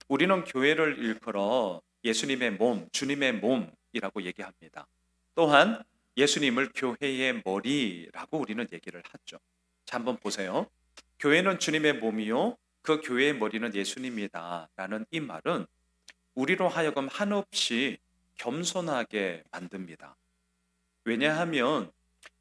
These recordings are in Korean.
우리는 교회를 일컬어 예수님의 몸, 주님의 몸이라고 얘기합니다. 또한 예수님을 교회의 머리라고 우리는 얘기를 하죠. 자, 한번 보세요. 교회는 주님의 몸이요, 그 교회의 머리는 예수님이다 라는 이 말은 우리로 하여금 한없이 겸손하게 만듭니다. 왜냐하면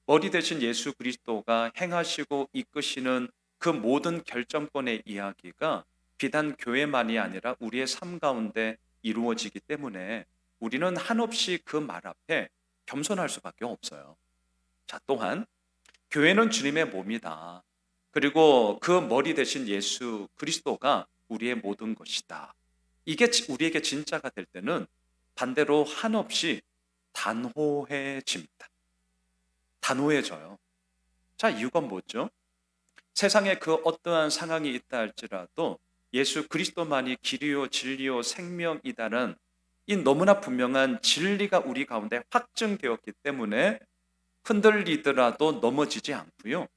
머리 대신 예수 그리스도가 행하시고 이끄시는 그 모든 결정권의 이야기가 비단 교회만이 아니라 우리의 삶 가운데 이루어지기 때문에 우리는 한없이 그 말 앞에 겸손할 수밖에 없어요. 자, 또한 교회는 주님의 몸이다. 그리고 그 머리 대신 예수 그리스도가 우리의 모든 것이다. 이게 우리에게 진짜가 될 때는 반대로 한없이 단호해집니다. 단호해져요. 자, 이유가 뭐죠? 세상에 그 어떠한 상황이 있다 할지라도 예수 그리스도만이 길이요 진리요 생명이다는 이 너무나 분명한 진리가 우리 가운데 확증되었기 때문에 흔들리더라도 넘어지지 않고요.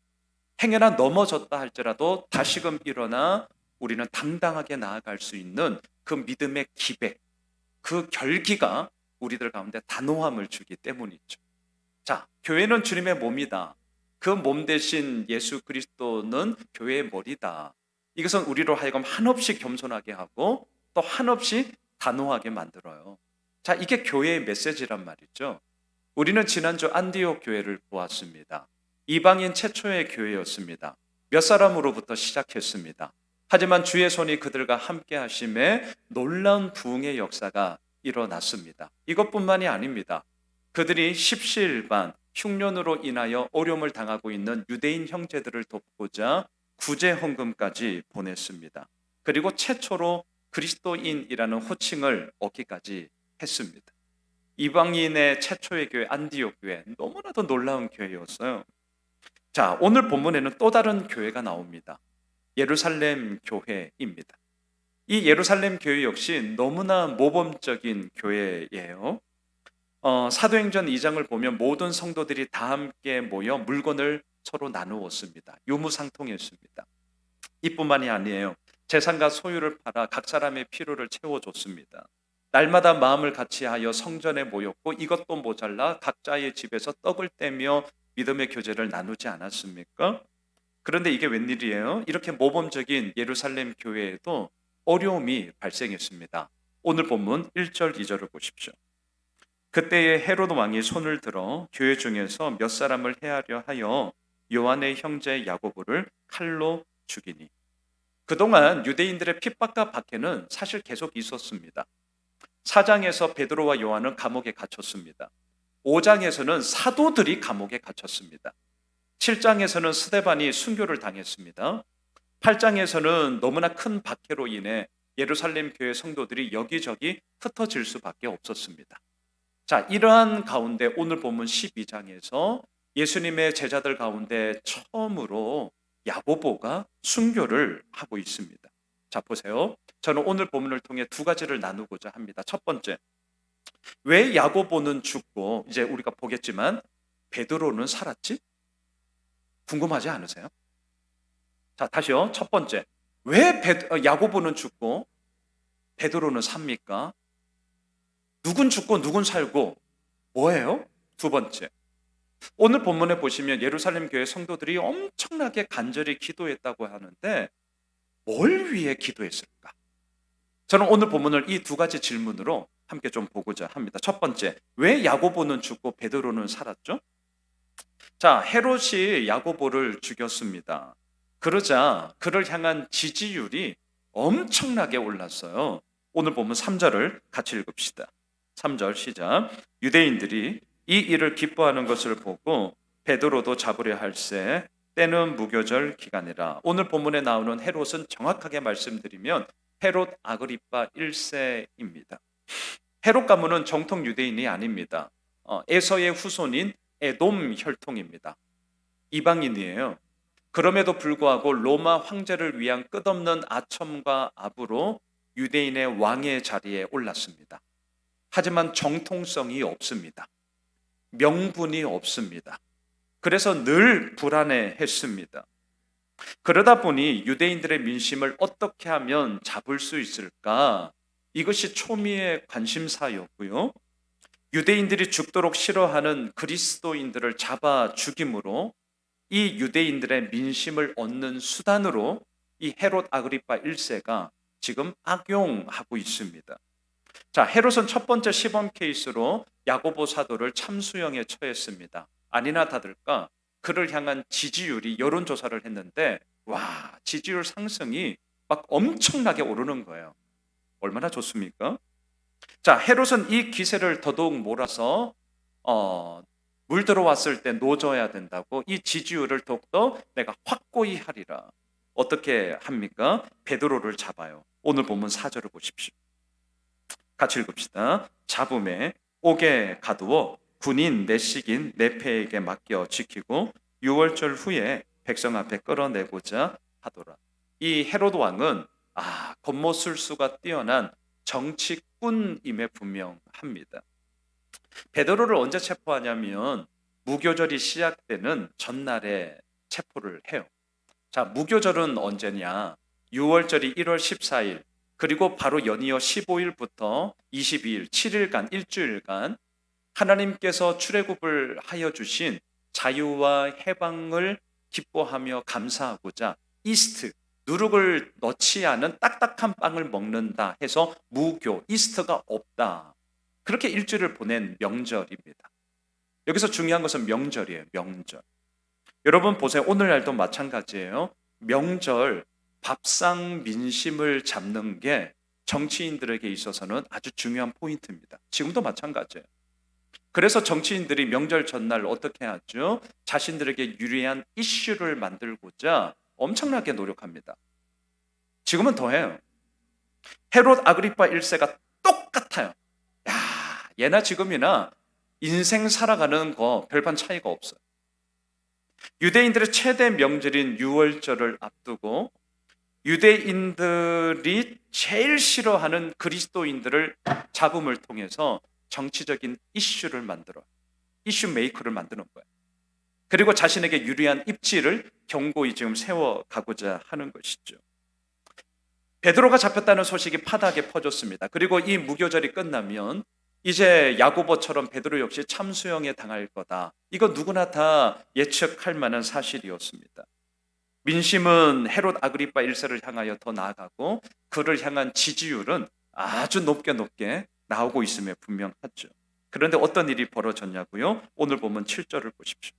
행여나 넘어졌다 할지라도 다시금 일어나 우리는 당당하게 나아갈 수 있는 그 믿음의 기백, 그 결기가 우리들 가운데 단호함을 주기 때문이죠. 자, 교회는 주님의 몸이다. 그 몸 대신 예수 그리스도는 교회의 머리다. 이것은 우리로 하여금 한없이 겸손하게 하고 또 한없이 단호하게 만들어요. 자, 이게 교회의 메시지란 말이죠. 우리는 지난주 안디옥 교회를 보았습니다. 이방인 최초의 교회였습니다. 몇 사람으로부터 시작했습니다. 하지만 주의 손이 그들과 함께 하심에 놀라운 부흥의 역사가 일어났습니다. 이것뿐만이 아닙니다. 그들이 십시일반 흉년으로 인하여 어려움을 당하고 있는 유대인 형제들을 돕고자 구제 헌금까지 보냈습니다. 그리고 최초로 그리스도인이라는 호칭을 얻기까지 했습니다. 이방인의 최초의 교회 안디옥 교회, 너무나도 놀라운 교회였어요. 자, 오늘 본문에는 또 다른 교회가 나옵니다. 예루살렘 교회입니다. 이 예루살렘 교회 역시 너무나 모범적인 교회예요. 사도행전 2장을 보면 모든 성도들이 다 함께 모여 물건을 서로 나누었습니다. 유무상통했습니다. 이뿐만이 아니에요. 재산과 소유를 팔아 각 사람의 필요를 채워줬습니다. 날마다 마음을 같이하여 성전에 모였고 이것도 모자라 각자의 집에서 떡을 떼며 믿음의 교제를 나누지 않았습니까? 그런데 이게 웬일이에요? 이렇게 모범적인 예루살렘 교회에도 어려움이 발생했습니다. 오늘 본문 1절 2절을 보십시오. 그때에 헤로드 왕이 손을 들어 교회 중에서 몇 사람을 해하려 하여 요한의 형제 야고보를 칼로 죽이니. 그동안 유대인들의 핍박과 박해는 사실 계속 있었습니다. 4장에서 베드로와 요한은 감옥에 갇혔습니다. 5장에서는 사도들이 감옥에 갇혔습니다. 7장에서는 스데반이 순교를 당했습니다. 8장에서는 너무나 큰 박해로 인해 예루살렘 교회 성도들이 여기저기 흩어질 수밖에 없었습니다. 자, 이러한 가운데 오늘 본문 12장에서 예수님의 제자들 가운데 처음으로 야고보가 순교를 하고 있습니다. 자, 보세요. 저는 오늘 본문을 통해 두 가지를 나누고자 합니다. 첫 번째, 왜 야고보는 죽고 이제 우리가 보겠지만 베드로는 살았지? 궁금하지 않으세요? 자, 다시요. 첫 번째, 왜 야고보는 죽고 베드로는 삽니까? 누군 죽고 누군 살고 뭐예요? 두 번째, 오늘 본문에 보시면 예루살렘 교회 성도들이 엄청나게 간절히 기도했다고 하는데 뭘 위해 기도했을까? 저는 오늘 본문을 이 두 가지 질문으로 함께 좀 보고자 합니다. 첫 번째, 왜 야고보는 죽고 베드로는 살았죠? 자, 헤롯이 야고보를 죽였습니다. 그러자 그를 향한 지지율이 엄청나게 올랐어요. 오늘 본문 3절을 같이 읽읍시다. 3절 시작. 유대인들이 이 일을 기뻐하는 것을 보고 베드로도 잡으려 할세 때는 무교절 기간이라. 오늘 본문에 나오는 헤롯은 정확하게 말씀드리면 헤롯 아그리파 1세입니다. 헤롯 가문은 정통 유대인이 아닙니다. 에서의 후손인 에돔 혈통입니다. 이방인이에요. 그럼에도 불구하고 로마 황제를 위한 끝없는 아첨과 압으로 유대인의 왕의 자리에 올랐습니다. 하지만 정통성이 없습니다. 명분이 없습니다. 그래서 늘 불안해했습니다. 그러다 보니 유대인들의 민심을 어떻게 하면 잡을 수 있을까? 이것이 초미의 관심사였고요. 유대인들이 죽도록 싫어하는 그리스도인들을 잡아 죽임으로 이 유대인들의 민심을 얻는 수단으로 이 헤롯 아그리파 1세가 지금 악용하고 있습니다. 자, 헤롯은 첫 번째 시범 케이스로 야고보 사도를 참수형에 처했습니다. 아니나 다를까 그를 향한 지지율이 여론조사를 했는데 와, 지지율 상승이 막 엄청나게 오르는 거예요. 얼마나 좋습니까? 자, 헤롯은 이 기세를 더더욱 몰아서 물 들어왔을 때 노져야 된다고 이 지지율을 더욱더 내가 확고히 하리라. 어떻게 합니까? 베드로를 잡아요. 오늘 본문 4절을 보십시오. 같이 읽읍시다. 잡음에 옥에 가두어 군인 내식인 내패에게 맡겨 지키고 6월절 후에 백성 앞에 끌어내고자 하더라. 이 헤롯 왕은 겉모술수가 뛰어난 정치꾼임에 분명합니다. 베드로를 언제 체포하냐면 무교절이 시작되는 전날에 체포를 해요. 자, 무교절은 언제냐? 6월절이 1월 14일, 그리고 바로 연이어 15일부터 22일, 7일간, 일주일간 하나님께서 출애굽을 하여 주신 자유와 해방을 기뻐하며 감사하고자 이스트, 누룩을 넣지 않은 딱딱한 빵을 먹는다 해서 무교, 이스트가 없다. 그렇게 일주일을 보낸 명절입니다. 여기서 중요한 것은 명절이에요. 명절. 여러분 보세요. 오늘날도 마찬가지예요. 명절, 밥상 민심을 잡는 게 정치인들에게 있어서는 아주 중요한 포인트입니다. 지금도 마찬가지예요. 그래서 정치인들이 명절 전날 어떻게 하죠? 자신들에게 유리한 이슈를 만들고자 엄청나게 노력합니다. 지금은 더해요. 헤롯 아그리파 1세가 똑같아요. 야, 예나 지금이나 인생 살아가는 거 별반 차이가 없어요. 유대인들의 최대 명절인 유월절을 앞두고 유대인들이 제일 싫어하는 그리스도인들을 잡음을 통해서 정치적인 이슈를 만들어 이슈 메이커를 만드는 거예요. 그리고 자신에게 유리한 입지를 경고히 지금 세워가고자 하는 것이죠. 베드로가 잡혔다는 소식이 파다하게 퍼졌습니다. 그리고 이 무교절이 끝나면 이제 야고보처럼 베드로 역시 참수형에 당할 거다. 이거 누구나 다 예측할 만한 사실이었습니다. 민심은 헤롯 아그리파 1세를 향하여 더 나아가고 그를 향한 지지율은 아주 높게 나오고 있음에 분명하죠. 그런데 어떤 일이 벌어졌냐고요? 오늘 보면 7절을 보십시오.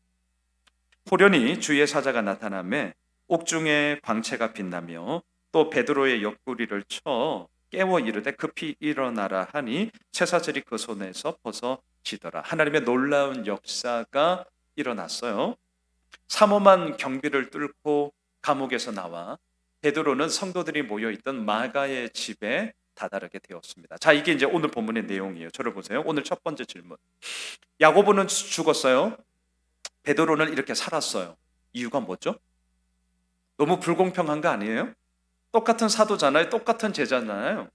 호련히 주의 사자가 나타나매 옥중에 광채가 빛나며 또 베드로의 옆구리를 쳐 깨워 이르되 급히 일어나라 하니 채사슬이 그 손에서 벗어지더라. 하나님의 놀라운 역사가 일어났어요. 삼엄한 경비를 뚫고 감옥에서 나와 베드로는 성도들이 모여있던 마가의 집에 다다르게 되었습니다. 자, 이게 이제 오늘 본문의 내용이에요. 저를 보세요. 오늘 첫 번째 질문. 야고보는 죽었어요. 베드로는 이렇게 살았어요. 이유가 뭐죠? 너무 불공평한 거 아니에요? 똑같은 사도잖아요. 똑같은 제자잖아요.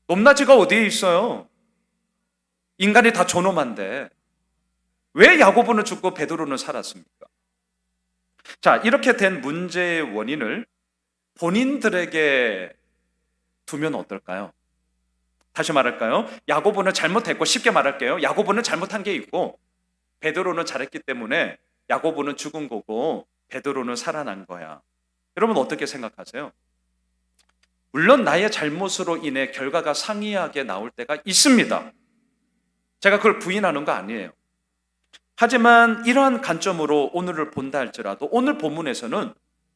높낮이가 어디에 있어요? 인간이 다 존엄한데 왜 야고보는 죽고 베드로는 살았습니까? 자, 이렇게 된 문제의 원인을 본인들에게 두면 어떨까요? 다시 말할까요? 야고보는 잘못했고, 쉽게 말할게요. 야고보는 잘못한 게 있고 베드로는 잘했기 때문에 야고보는 죽은 거고 베드로는 살아난 거야. 여러분 어떻게 생각하세요? 물론 나의 잘못으로 인해 결과가 상이하게 나올 때가 있습니다. 제가 그걸 부인하는 거 아니에요. 하지만 이러한 관점으로 오늘을 본다 할지라도 오늘 본문에서는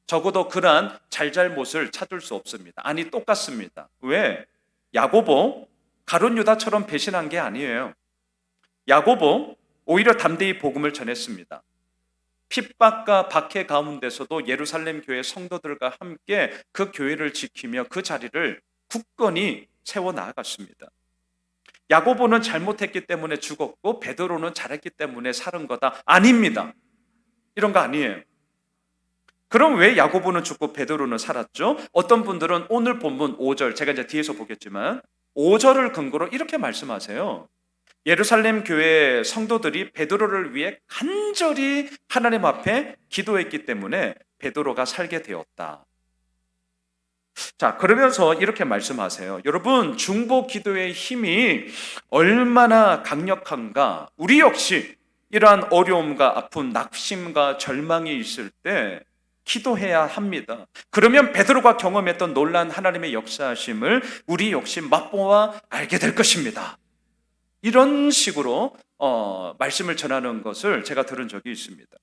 적어도 그러한 잘잘못을 찾을 수 없습니다. 아니, 똑같습니다. 왜? 야고보, 가룟 유다처럼 배신한 게 아니에요. 야고보 오히려 담대히 복음을 전했습니다. 핍박과 박해 가운데서도 예루살렘 교회 성도들과 함께 그 교회를 지키며 그 자리를 굳건히 세워나갔습니다. 야고보는 잘못했기 때문에 죽었고 베드로는 잘했기 때문에 살은 거다. 아닙니다. 이런 거 아니에요. 그럼 왜 야고보는 죽고 베드로는 살았죠? 어떤 분들은 오늘 본문 5절, 제가 이제 뒤에서 보겠지만 5절을 근거로 이렇게 말씀하세요. 예루살렘 교회 성도들이 베드로를 위해 간절히 하나님 앞에 기도했기 때문에 베드로가 살게 되었다. 자, 그러면서 이렇게 말씀하세요. 여러분, 중보 기도의 힘이 얼마나 강력한가? 우리 역시 이러한 어려움과 아픔, 낙심과 절망이 있을 때 기도해야 합니다. 그러면 베드로가 경험했던 놀란 하나님의 역사하심을 우리 역시 맛보아 알게 될 것입니다. 이런 식으로 말씀을 전하는 것을 제가 들은 적이 있습니다.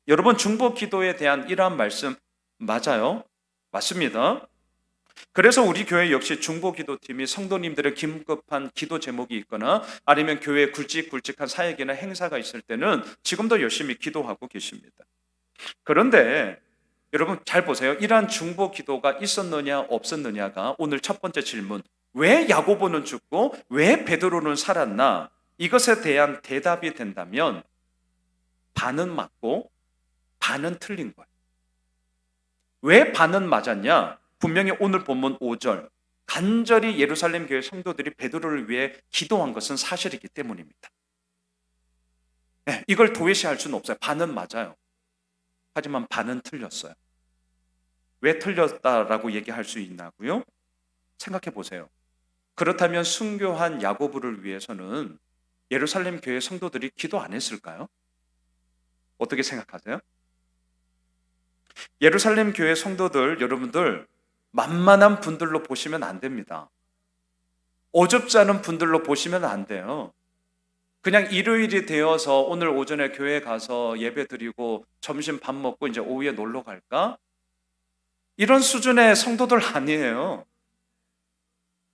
여러분, 중보 기도에 대한 이러한 말씀 맞아요? 맞습니다. 그래서 우리 교회 역시 중보기도팀이 성도님들의 긴급한 기도 제목이 있거나 아니면 교회에 굵직굵직한 사역이나 행사가 있을 때는 지금도 열심히 기도하고 계십니다. 그런데 여러분 잘 보세요. 이러한 중보기도가 있었느냐 없었느냐가 오늘 첫 번째 질문, 왜 야고보는 죽고 왜 베드로는 살았나, 이것에 대한 대답이 된다면 반은 맞고 반은 틀린 거예요. 왜 반은 맞았냐? 분명히 오늘 본문 5절, 간절히 예루살렘 교회 성도들이 베드로를 위해 기도한 것은 사실이기 때문입니다. 네, 이걸 도외시할 수는 없어요. 반은 맞아요. 하지만 반은 틀렸어요. 왜 틀렸다라고 얘기할 수 있나고요? 생각해 보세요. 그렇다면 순교한 야고보를 위해서는 예루살렘 교회 성도들이 기도 안 했을까요? 어떻게 생각하세요? 예루살렘 교회 성도들, 여러분들 만만한 분들로 보시면 안 됩니다. 어줍지 않은 분들로 보시면 안 돼요. 그냥 일요일이 되어서 오늘 오전에 교회 가서 예배 드리고 점심 밥 먹고 이제 오후에 놀러 갈까? 이런 수준의 성도들 아니에요.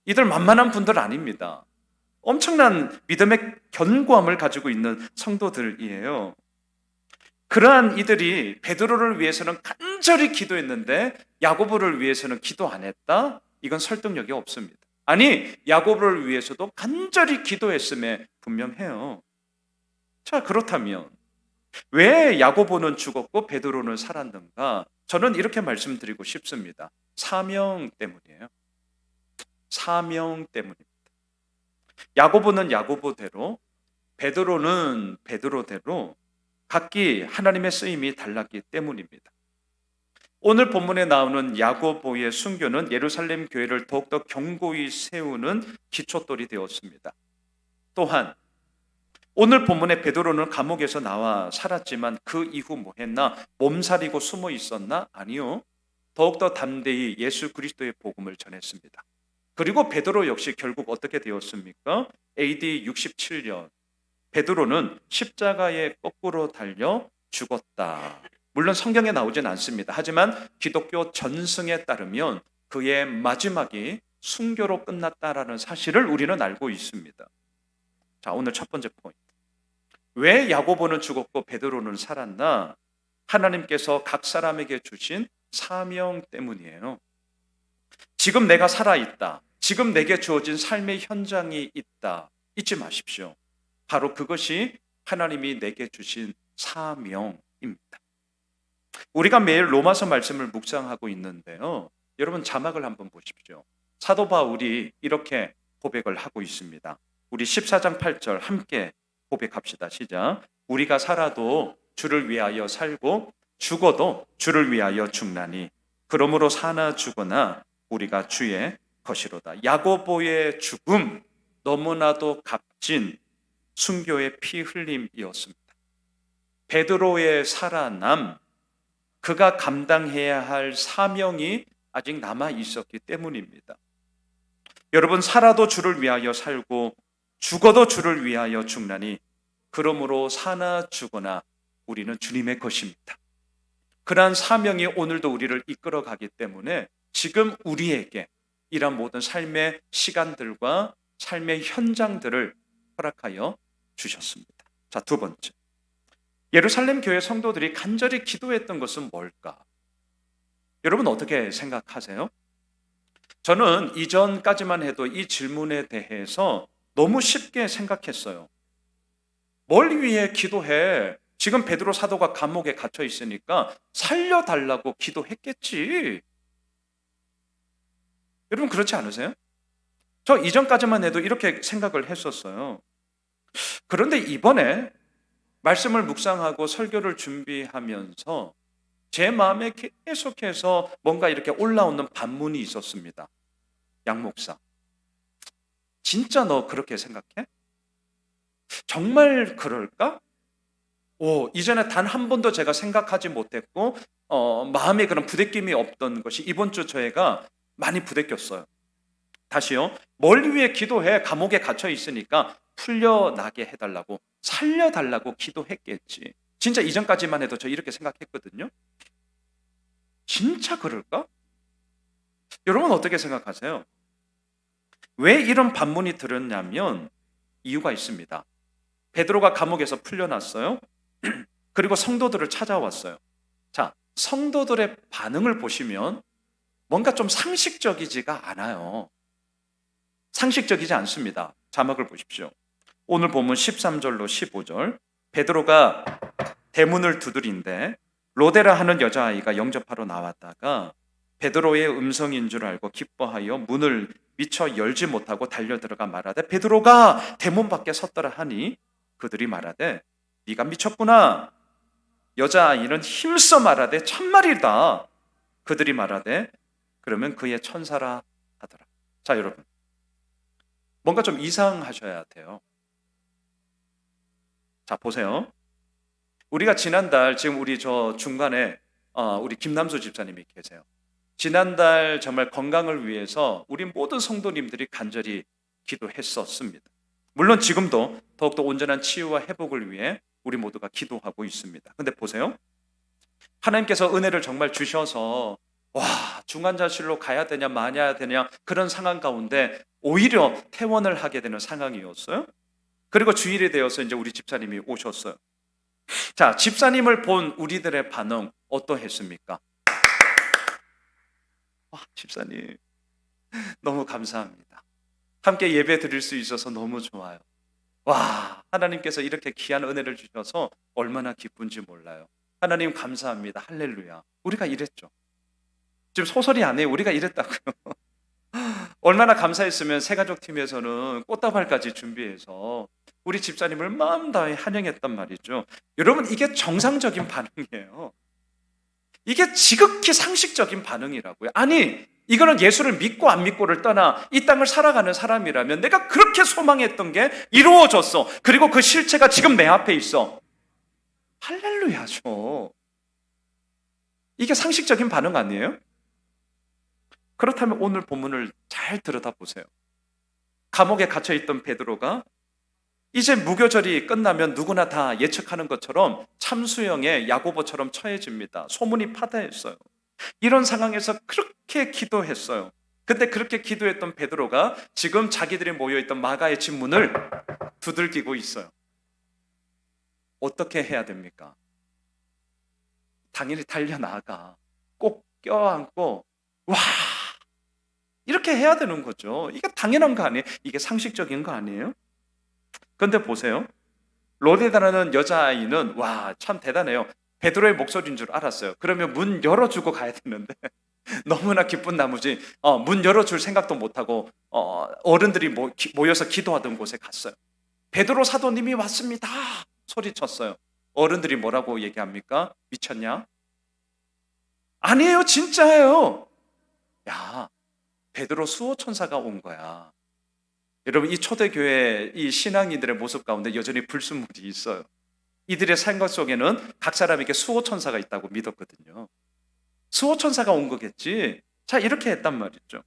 이들 만만한 분들 아닙니다. 엄청난 믿음의 견고함을 가지고 있는 성도들이에요. 그러한 이들이 베드로를 위해서는 간절히 기도했는데 야고보를 위해서는 기도 안 했다? 이건 설득력이 없습니다. 아니, 야고보를 위해서도 간절히 기도했음에 분명해요. 자, 그렇다면 왜 야고보는 죽었고 베드로는 살았는가? 저는 이렇게 말씀드리고 싶습니다. 사명 때문이에요. 사명 때문입니다. 야고보는 야고보대로, 베드로는 베드로대로 각기 하나님의 쓰임이 달랐기 때문입니다. 오늘 본문에 나오는 야고보의 순교는 예루살렘 교회를 더욱더 견고히 세우는 기초돌이 되었습니다. 또한 오늘 본문의 베드로는 감옥에서 나와 살았지만 그 이후 뭐 했나? 몸살이고 숨어 있었나? 아니요. 더욱더 담대히 예수 그리스도의 복음을 전했습니다. 그리고 베드로 역시 결국 어떻게 되었습니까? AD 67년 베드로는 십자가에 거꾸로 달려 죽었다. 물론 성경에 나오진 않습니다. 하지만 기독교 전승에 따르면 그의 마지막이 순교로 끝났다라는 사실을 우리는 알고 있습니다. 자, 오늘 첫 번째 포인트. 왜 야고보는 죽었고 베드로는 살았나? 하나님께서 각 사람에게 주신 사명 때문이에요. 지금 내가 살아있다. 지금 내게 주어진 삶의 현장이 있다. 잊지 마십시오. 바로 그것이 하나님이 내게 주신 사명입니다. 우리가 매일 로마서 말씀을 묵상하고 있는데요. 여러분 자막을 한번 보십시오. 사도 바울이 이렇게 고백을 하고 있습니다. 우리 14장 8절 함께 고백합시다. 시작. 우리가 살아도 주를 위하여 살고 죽어도 주를 위하여 죽나니 그러므로 사나 죽으나 우리가 주의 것이로다. 야고보의 죽음 너무나도 값진 순교의 피 흘림이었습니다. 베드로의 살아남, 그가 감당해야 할 사명이 아직 남아 있었기 때문입니다. 여러분, 살아도 주를 위하여 살고 죽어도 주를 위하여 죽나니 그러므로 사나 죽으나 우리는 주님의 것입니다. 그러한 사명이 오늘도 우리를 이끌어가기 때문에 지금 우리에게 이런 모든 삶의 시간들과 삶의 현장들을 허락하여 주셨습니다. 자, 두 번째. 예루살렘 교회 성도들이 간절히 기도했던 것은 뭘까? 여러분 어떻게 생각하세요? 저는 이전까지만 해도 이 질문에 대해서 너무 쉽게 생각했어요. 뭘 위해 기도해? 지금 베드로 사도가 감옥에 갇혀 있으니까 살려달라고 기도했겠지. 여러분 그렇지 않으세요? 저 이전까지만 해도 이렇게 생각을 했었어요. 그런데 이번에 말씀을 묵상하고 설교를 준비하면서 제 마음에 계속해서 뭔가 이렇게 올라오는 반문이 있었습니다. 양 목사, 진짜 너 그렇게 생각해? 정말 그럴까? 이전에 단 한 번도 제가 생각하지 못했고 마음에 그런 부대낌이 없던 것이 이번 주 저희가 많이 부대꼈어요. 다시요. 뭘 위해 기도해? 감옥에 갇혀 있으니까 풀려나게 해달라고, 살려달라고 기도했겠지. 진짜 이전까지만 해도 저 이렇게 생각했거든요. 진짜 그럴까? 여러분 어떻게 생각하세요? 왜 이런 반문이 들었냐면 이유가 있습니다. 베드로가 감옥에서 풀려났어요. 그리고 성도들을 찾아왔어요. 자, 성도들의 반응을 보시면 뭔가 좀 상식적이지가 않아요. 상식적이지 않습니다. 자막을 보십시오. 오늘 본문 13절로 15절. 베드로가 대문을 두드린데 로데라 하는 여자아이가 영접하러 나왔다가 베드로의 음성인 줄 알고 기뻐하여 문을 미처 열지 못하고 달려들어가 말하되 베드로가 대문 밖에 섰더라 하니 그들이 말하되 네가 미쳤구나. 여자아이는 힘써 말하되 참말이다. 그들이 말하되 그러면 그의 천사라 하더라. 자, 여러분 뭔가 좀 이상하셔야 돼요. 자, 보세요. 우리가 지난달 지금 우리 저 중간에 우리 김남수 집사님이 계세요. 지난달 정말 건강을 위해서 우리 모든 성도님들이 간절히 기도했었습니다. 물론 지금도 더욱더 온전한 치유와 회복을 위해 우리 모두가 기도하고 있습니다. 근데 보세요. 하나님께서 은혜를 정말 주셔서 중환자실로 가야 되냐 마냐 되냐 그런 상황 가운데 오히려 퇴원을 하게 되는 상황이었어요. 그리고 주일이 되어서 이제 우리 집사님이 오셨어요. 자, 집사님을 본 우리들의 반응 어떠했습니까? 집사님 너무 감사합니다. 함께 예배 드릴 수 있어서 너무 좋아요. 하나님께서 이렇게 귀한 은혜를 주셔서 얼마나 기쁜지 몰라요. 하나님 감사합니다. 할렐루야. 우리가 이랬죠. 지금 소설이 아니에요. 우리가 이랬다고요. 얼마나 감사했으면 새가족팀에서는 꽃다발까지 준비해서 우리 집사님을 마음 다해 환영했단 말이죠. 여러분 이게 정상적인 반응이에요. 이게 지극히 상식적인 반응이라고요. 아니 이거는 예수를 믿고 안 믿고를 떠나 이 땅을 살아가는 사람이라면 내가 그렇게 소망했던 게 이루어졌어. 그리고 그 실체가 지금 내 앞에 있어. 할렐루야죠. 이게 상식적인 반응 아니에요? 그렇다면 오늘 본문을 잘 들여다보세요. 감옥에 갇혀있던 베드로가 이제 무교절이 끝나면 누구나 다 예측하는 것처럼 참수형의 야고보처럼 처해집니다. 소문이 파다했어요. 이런 상황에서 그렇게 기도했어요. 근데 그렇게 기도했던 베드로가 지금 자기들이 모여있던 마가의 집 문을 두들기고 있어요. 어떻게 해야 됩니까? 당연히 달려나가 꼭 껴안고 이렇게 해야 되는 거죠. 이게 당연한 거 아니에요? 이게 상식적인 거 아니에요? 근데 보세요. 로데다라는 여자아이는 참 대단해요. 베드로의 목소리인 줄 알았어요. 그러면 문 열어주고 가야 되는데 너무나 기쁜 나머지 문 열어줄 생각도 못하고 어른들이 모여서 기도하던 곳에 갔어요. 베드로 사도님이 왔습니다. 소리쳤어요. 어른들이 뭐라고 얘기합니까? 미쳤냐? 아니에요. 진짜예요. 베드로 수호천사가 온 거야. 여러분 이 초대교회 이 신앙인들의 모습 가운데 여전히 불순물이 있어요. 이들의 생각 속에는 각 사람에게 수호천사가 있다고 믿었거든요. 수호천사가 온 거겠지. 자, 이렇게 했단 말이죠.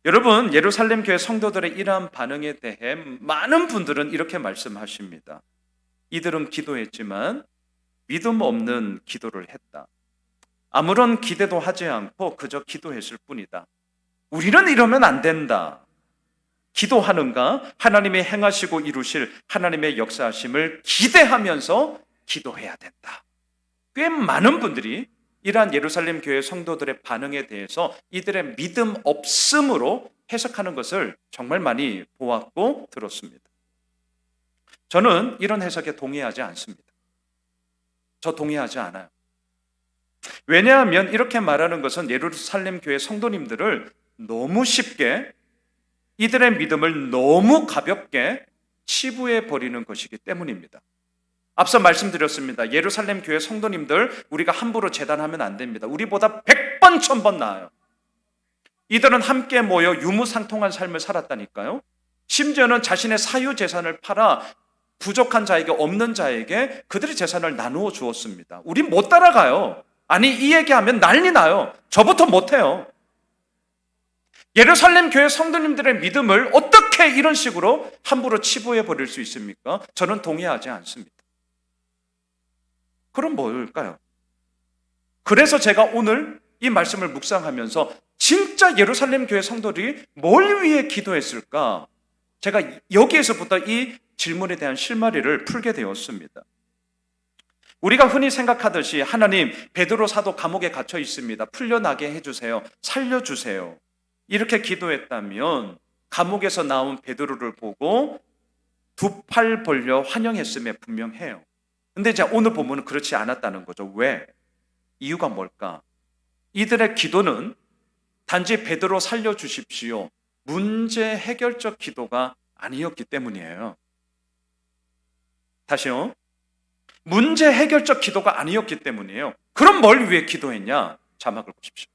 여러분 예루살렘 교회 성도들의 이러한 반응에 대해 많은 분들은 이렇게 말씀하십니다. 이들은 기도했지만 믿음 없는 기도를 했다. 아무런 기대도 하지 않고 그저 기도했을 뿐이다. 우리는 이러면 안 된다. 기도하는가? 하나님이 행하시고 이루실 하나님의 역사하심을 기대하면서 기도해야 된다. 꽤 많은 분들이 이러한 예루살렘 교회 성도들의 반응에 대해서 이들의 믿음 없음으로 해석하는 것을 정말 많이 보았고 들었습니다. 저는 이런 해석에 동의하지 않습니다. 저 동의하지 않아요. 왜냐하면 이렇게 말하는 것은 예루살렘 교회 성도님들을 너무 쉽게 이들의 믿음을 너무 가볍게 치부해 버리는 것이기 때문입니다. 앞서 말씀드렸습니다. 예루살렘 교회 성도님들, 우리가 함부로 재단하면 안 됩니다. 우리보다 100번 1000번 나아요. 이들은 함께 모여 유무상통한 삶을 살았다니까요. 심지어는 자신의 사유 재산을 팔아 부족한 자에게, 없는 자에게 그들의 재산을 나누어 주었습니다. 우린 못 따라가요. 아니, 이 얘기하면 난리 나요. 저부터 못해요. 예루살렘 교회 성도님들의 믿음을 어떻게 이런 식으로 함부로 치부해 버릴 수 있습니까? 저는 동의하지 않습니다. 그럼 뭘까요? 그래서 제가 오늘 이 말씀을 묵상하면서 진짜 예루살렘 교회 성도들이 뭘 위해 기도했을까? 제가 여기에서부터 이 질문에 대한 실마리를 풀게 되었습니다. 우리가 흔히 생각하듯이 하나님, 베드로 사도 감옥에 갇혀 있습니다. 풀려나게 해주세요. 살려주세요. 이렇게 기도했다면 감옥에서 나온 베드로를 보고 두 팔 벌려 환영했음에 분명해요. 근데 이제 오늘 본문은 그렇지 않았다는 거죠. 왜? 이유가 뭘까? 이들의 기도는 단지 베드로 살려주십시오, 문제 해결적 기도가 아니었기 때문이에요. 다시요. 문제 해결적 기도가 아니었기 때문이에요. 그럼 뭘 위해 기도했냐? 자막을 보십시오.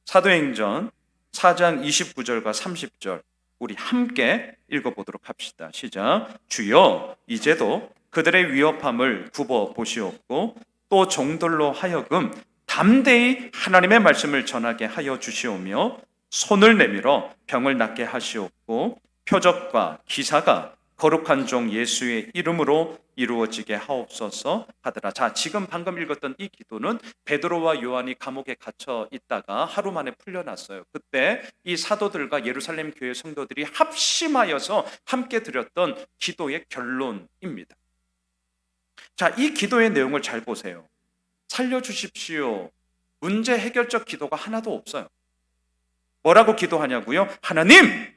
사도행전 4장 29절과 30절 우리 함께 읽어보도록 합시다. 시작. 주여, 이제도 그들의 위협함을 굽어 보시옵고 또 종들로 하여금 담대히 하나님의 말씀을 전하게 하여 주시오며 손을 내밀어 병을 낫게 하시옵고 표적과 기사가 거룩한 종 예수의 이름으로 이루어지게 하옵소서 하더라. 자, 지금 방금 읽었던 이 기도는 베드로와 요한이 감옥에 갇혀 있다가 하루 만에 풀려났어요. 그때 이 사도들과 예루살렘 교회 성도들이 합심하여서 함께 드렸던 기도의 결론입니다. 자, 이 기도의 내용을 잘 보세요. 살려주십시오, 문제 해결적 기도가 하나도 없어요. 뭐라고 기도하냐고요? 하나님,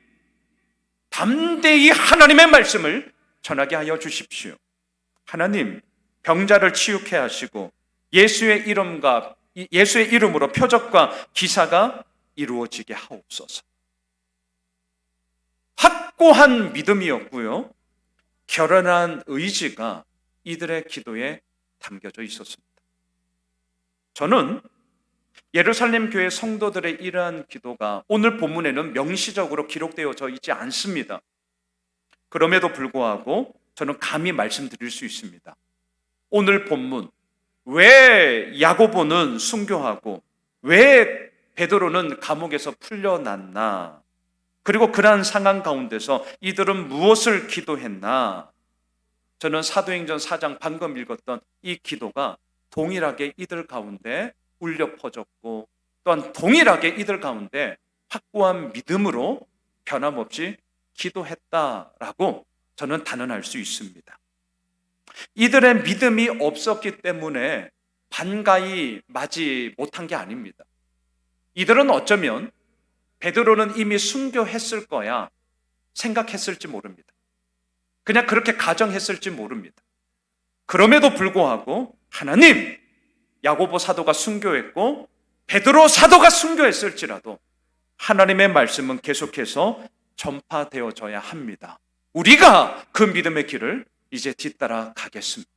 담대히 하나님의 말씀을 전하게 하여 주십시오. 하나님, 병자를 치유케 하시고 예수의 이름으로 표적과 기사가 이루어지게 하옵소서. 확고한 믿음이었고요, 결연한 의지가 이들의 기도에 담겨져 있었습니다. 저는 예루살렘 교회 성도들의 이러한 기도가 오늘 본문에는 명시적으로 기록되어져 있지 않습니다. 그럼에도 불구하고 저는 감히 말씀드릴 수 있습니다. 오늘 본문, 왜 야고보는 순교하고 왜 베드로는 감옥에서 풀려났나, 그리고 그러한 상황 가운데서 이들은 무엇을 기도했나, 저는 사도행전 4장 방금 읽었던 이 기도가 동일하게 이들 가운데 울려 퍼졌고 또한 동일하게 이들 가운데 확고한 믿음으로 변함없이 기도했다라고 저는 단언할 수 있습니다. 이들의 믿음이 없었기 때문에 반가이 맞이 못한 게 아닙니다. 이들은 어쩌면 베드로는 이미 순교했을 거야 생각했을지 모릅니다. 그냥 그렇게 가정했을지 모릅니다. 그럼에도 불구하고 하나님, 야고보 사도가 순교했고 베드로 사도가 순교했을지라도 하나님의 말씀은 계속해서 전파되어져야 합니다. 우리가 그 믿음의 길을 이제 뒤따라 가겠습니다.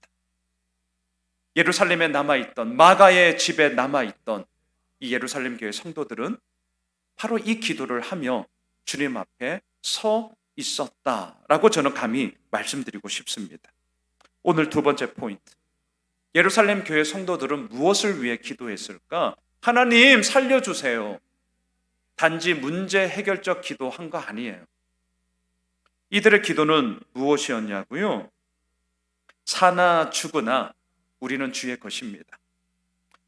예루살렘에 남아있던, 마가의 집에 남아있던 이 예루살렘 교회 성도들은 바로 이 기도를 하며 주님 앞에 서 있었다라고 저는 감히 말씀드리고 싶습니다. 오늘 두 번째 포인트, 예루살렘 교회 성도들은 무엇을 위해 기도했을까? 하나님, 살려주세요. 단지 문제 해결적 기도한 거 아니에요. 이들의 기도는 무엇이었냐고요? 사나 죽으나 우리는 주의 것입니다.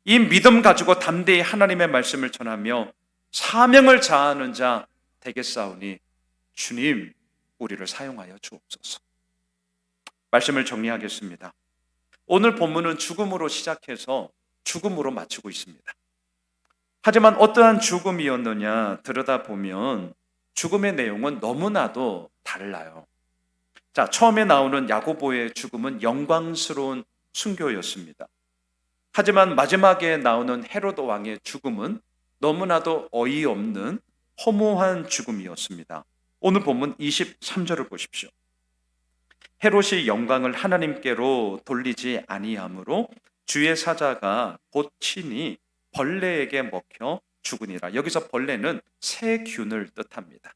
이 믿음 가지고 담대히 하나님의 말씀을 전하며 사명을 다하는 자 되겠사오니 주님, 우리를 사용하여 주옵소서. 말씀을 정리하겠습니다. 오늘 본문은 죽음으로 시작해서 죽음으로 마치고 있습니다. 하지만 어떠한 죽음이었느냐 들여다보면 죽음의 내용은 너무나도 달라요. 자, 처음에 나오는 야고보의 죽음은 영광스러운 순교였습니다. 하지만 마지막에 나오는 헤로드 왕의 죽음은 너무나도 어이없는 허무한 죽음이었습니다. 오늘 본문 23절을 보십시오. 헤롯이 영광을 하나님께로 돌리지 아니하므로 주의 사자가 곧 친히 벌레에게 먹혀 죽으니라. 여기서 벌레는 세균을 뜻합니다.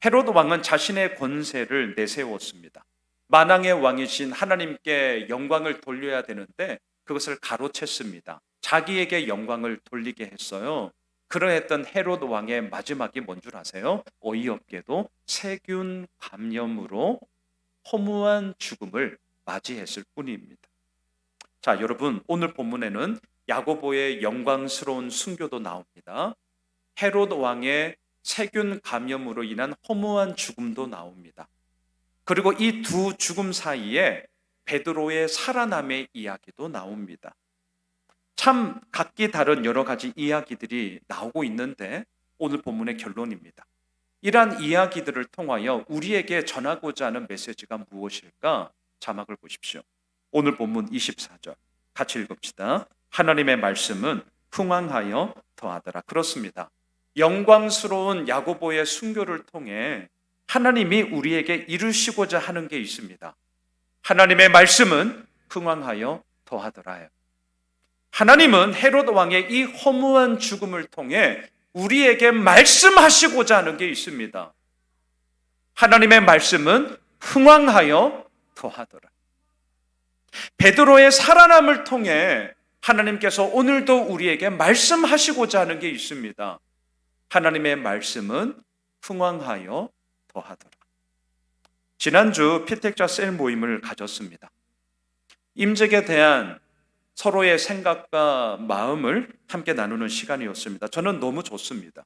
헤롯 왕은 자신의 권세를 내세웠습니다. 만왕의 왕이신 하나님께 영광을 돌려야 되는데 그것을 가로챘습니다. 자기에게 영광을 돌리게 했어요. 그러했던 헤롯 왕의 마지막이 뭔 줄 아세요? 어이없게도 세균 감염으로 허무한 죽음을 맞이했을 뿐입니다. 자, 여러분, 오늘 본문에는 야고보의 영광스러운 순교도 나옵니다. 헤롯 왕의 세균 감염으로 인한 허무한 죽음도 나옵니다. 그리고 이 두 죽음 사이에 베드로의 살아남의 이야기도 나옵니다. 참 각기 다른 여러 가지 이야기들이 나오고 있는데 오늘 본문의 결론입니다. 이러한 이야기들을 통하여 우리에게 전하고자 하는 메시지가 무엇일까? 자막을 보십시오. 오늘 본문 24절 같이 읽읍시다. 하나님의 말씀은 흥왕하여 더하더라. 그렇습니다. 영광스러운 야고보의 순교를 통해 하나님이 우리에게 이루시고자 하는 게 있습니다. 하나님의 말씀은 흥왕하여 더하더라요. 하나님은 헤롯 왕의 이 허무한 죽음을 통해 우리에게 말씀하시고자 하는 게 있습니다. 하나님의 말씀은 흥왕하여 더하더라. 베드로의 살아남을 통해 하나님께서 오늘도 우리에게 말씀하시고자 하는 게 있습니다. 하나님의 말씀은 흥왕하여 더하더라. 지난주 피택자 셀 모임을 가졌습니다. 임직에 대한 서로의 생각과 마음을 함께 나누는 시간이었습니다. 저는 너무 좋습니다.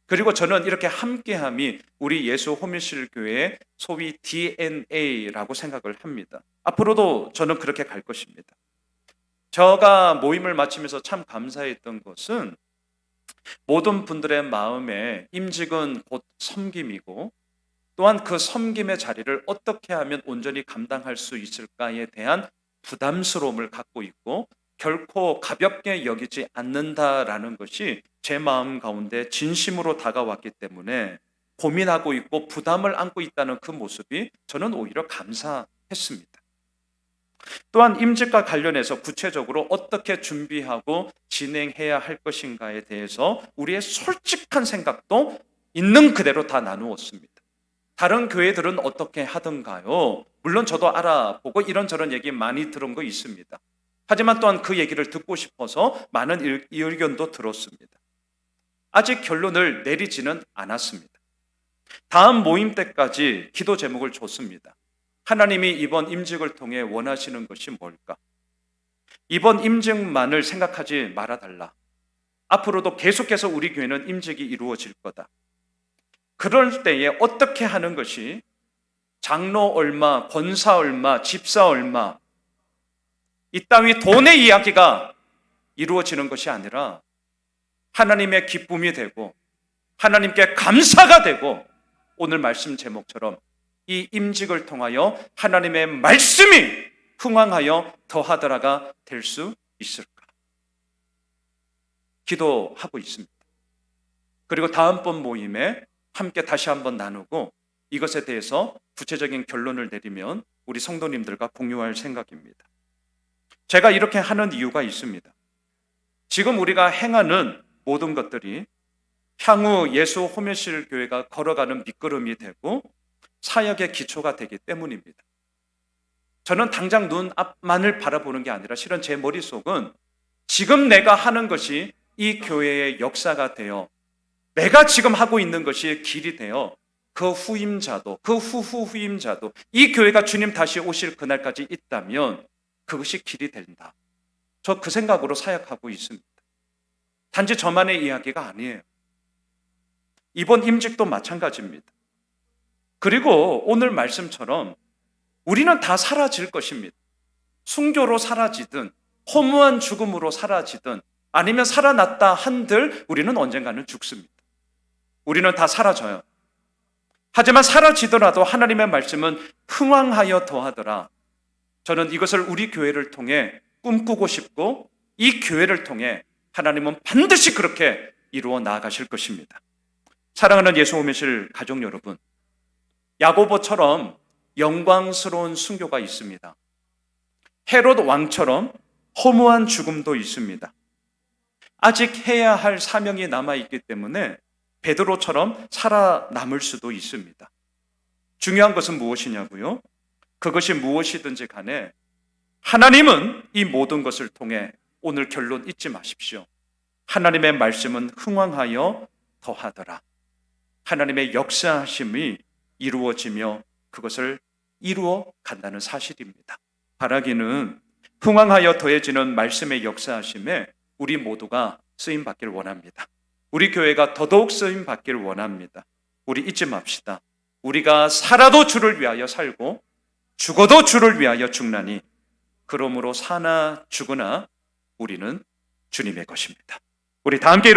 그리고 저는 이렇게 함께함이 우리 예수 호밀실 교회의 소위 DNA라고 생각을 합니다. 앞으로도 저는 그렇게 갈 것입니다. 제가 모임을 마치면서 참 감사했던 것은 모든 분들의 마음에 임직은 곧 섬김이고 또한 그 섬김의 자리를 어떻게 하면 온전히 감당할 수 있을까에 대한 부담스러움을 갖고 있고 결코 가볍게 여기지 않는다라는 것이 제 마음 가운데 진심으로 다가왔기 때문에 고민하고 있고 부담을 안고 있다는 그 모습이 저는 오히려 감사했습니다. 또한 임직과 관련해서 구체적으로 어떻게 준비하고 진행해야 할 것인가에 대해서 우리의 솔직한 생각도 있는 그대로 다 나누었습니다. 다른 교회들은 어떻게 하던가요? 물론 저도 알아보고 이런저런 얘기 많이 들은 거 있습니다. 하지만 또한 그 얘기를 듣고 싶어서 많은 의견도 들었습니다. 아직 결론을 내리지는 않았습니다. 다음 모임 때까지 기도 제목을 줬습니다. 하나님이 이번 임직을 통해 원하시는 것이 뭘까? 이번 임직만을 생각하지 말아달라. 앞으로도 계속해서 우리 교회는 임직이 이루어질 거다. 그럴 때에 어떻게 하는 것이 장로 얼마, 권사 얼마, 집사 얼마 이 따위 돈의 이야기가 이루어지는 것이 아니라 하나님의 기쁨이 되고 하나님께 감사가 되고 오늘 말씀 제목처럼 이 임직을 통하여 하나님의 말씀이 흥왕하여 더하더라가 될 수 있을까? 기도하고 있습니다. 그리고 다음번 모임에 함께 다시 한번 나누고 이것에 대해서 구체적인 결론을 내리면 우리 성도님들과 공유할 생각입니다. 제가 이렇게 하는 이유가 있습니다. 지금 우리가 행하는 모든 것들이 향후 예수 호밀실 교회가 걸어가는 밑거름이 되고 사역의 기초가 되기 때문입니다. 저는 당장 눈 앞만을 바라보는 게 아니라 실은 제 머릿속은 지금 내가 하는 것이 이 교회의 역사가 되어 내가 지금 하고 있는 것이 길이 되어 그 후임자도 그 후임자도 이 교회가 주님 다시 오실 그날까지 있다면 그것이 길이 된다. 저 그 생각으로 사역하고 있습니다. 단지 저만의 이야기가 아니에요. 이번 임직도 마찬가지입니다. 그리고 오늘 말씀처럼 우리는 다 사라질 것입니다. 순교로 사라지든 허무한 죽음으로 사라지든 아니면 살아났다 한들 우리는 언젠가는 죽습니다. 우리는 다 사라져요. 하지만 사라지더라도 하나님의 말씀은 흥왕하여 더하더라. 저는 이것을 우리 교회를 통해 꿈꾸고 싶고 이 교회를 통해 하나님은 반드시 그렇게 이루어 나아가실 것입니다. 사랑하는 예수 호밀실 가족 여러분, 야고보처럼 영광스러운 순교가 있습니다. 헤롯 왕처럼 허무한 죽음도 있습니다. 아직 해야 할 사명이 남아있기 때문에 베드로처럼 살아남을 수도 있습니다. 중요한 것은 무엇이냐고요? 그것이 무엇이든지 간에 하나님은 이 모든 것을 통해 오늘 결론 잊지 마십시오. 하나님의 말씀은 흥왕하여 더하더라. 하나님의 역사하심이 이루어지며 그것을 이루어 간다는 사실입니다. 바라기는 흥왕하여 더해지는 말씀의 역사하심에 우리 모두가 쓰임 받기를 원합니다. 우리 교회가 더더욱 쓰임 받기를 원합니다. 우리 잊지 맙시다. 우리가 살아도 주를 위하여 살고 죽어도 주를 위하여 죽나니 그러므로 사나 죽으나 우리는 주님의 것입니다. 우리 다 함께